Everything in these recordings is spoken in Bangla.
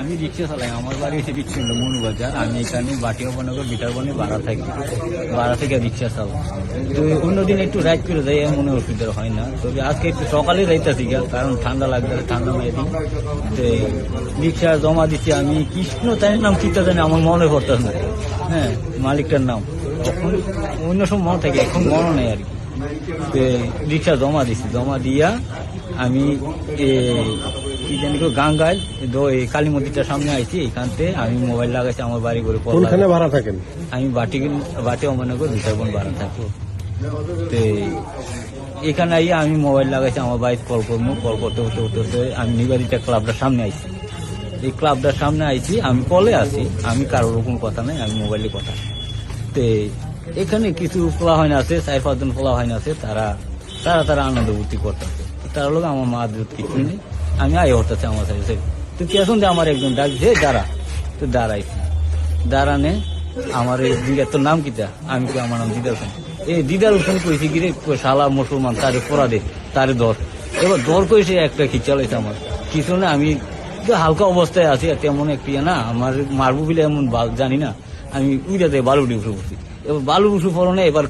আমি রিক্সা চালাই, আমার বাড়ি হচ্ছে বিচ্ছিন্ন মনুবাজার। আমি এখানে বাটিয়াবনগর বিটারবনে ভাড়া থেকে রিক্সা চালাই। তো অন্যদিন একটু রাইড করে যাই, মনে অসুবিধা হয় না। তবে আজকে একটু সকালে যাইতেছি, কারণ ঠান্ডা লাগবে, ঠান্ডা মেয়ে দিই। তো রিক্সা জমা দিচ্ছি আমি, কৃষ্ণ তাই নাম চিন্তা জানি আমার মনে পড়তেছে না। হ্যাঁ, মালিকটার নাম তখন অন্য সময় মনে থাকে, এখন মনে নেই আর কি। তো রিক্সা জমা দিচ্ছি, জমা দিয়া আমি কি জানি গাঙ্গায় কালী মন্দিরটার সামনে আইছি। এখানতে আমি মোবাইল লাগাইছি, আমার বাড়ি করে ভাড়া থাকেন। আমি বাটি অমানগর বিটারবন ভাড়া থাকবো। তো এখানে আইয়া আমি মোবাইল লাগাইছি, আমার বাড়িতে কল করবো। কল করতে হতে হতে হতে আমি নিবারিতা ক্লাবটার সামনে আইছি। এই ক্লাবটার সামনে আইছি, আমি কলে আছি, আমি কারোর ওরকম কথা নাই, আমি মোবাইলে কথা। তো এখানে কিছু ফোলা হয় না আছে, 4-5 জন ফোলা হয় না আছে, তারা আনন্দ ভর্তি করতেছে। তার লোক আমার মা দুধ কিছু নেই, আমি আয় হতেছে আমার সাথে। তো পেছন দিয়ে আমার একজন ডাকছে দাঁড়া। তো দাঁড়াইছি, দাঁড়ানে আমার এই দিদার তোর নাম কিটা? আমি কি আমার নাম দিদার খান। এই দিদার ওখানে কইছি কি রে শালা মুসলমান, তারে পড়া দে, তারে দর। এবার দর করেছে একটা খিচালাইছে আমার পিছনে। আমি হালকা অবস্থায় আছি, তেমন একটি না আমার মারবো বলে এমন জানি না। আমি উইটাতে বালুটি উঠে পড়ছি। এবার বালু উঠে পড়ো না, এবার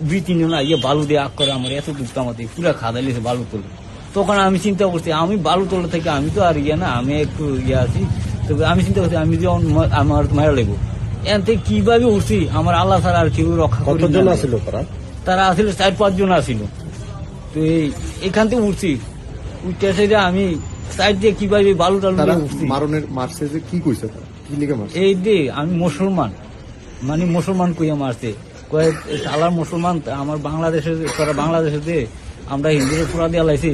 2-3 জন বালু দিয়ে আগ করে আমার এত দুঃখ, আমাদের পুরা খাদাইলেছে বালু তুলে। তখন আমি চিন্তা করছি, আমি বালু তোলা থেকে আমি তো আর না, আমি একটু আছি। তবে আমি চিন্তা করছি, আমি যখন আমার মারা লেগো এন থেকে কিভাবে উঠছি, আমার আল্লাহ ছাড়া আর কেউ রক্ষা করে। কতজন আসছিল তারা আসলে 4-5 জন আসছিল। তো এখান থেকে উঠছি, উঠতে সাইডে আমি সাইড দিয়ে কিভাবে বালু টালু উঠছি। মারছে যে কি কইছে, কি লিখে মারছে? এই যে আমি মুসলমান, মানে মুসলমান কইয়া মারছে, কয়েক সালার মুসলমান। আমার বাংলাদেশের, বাংলাদেশে আমরা হিন্দুদের পুরা দিয়ে লাইছি।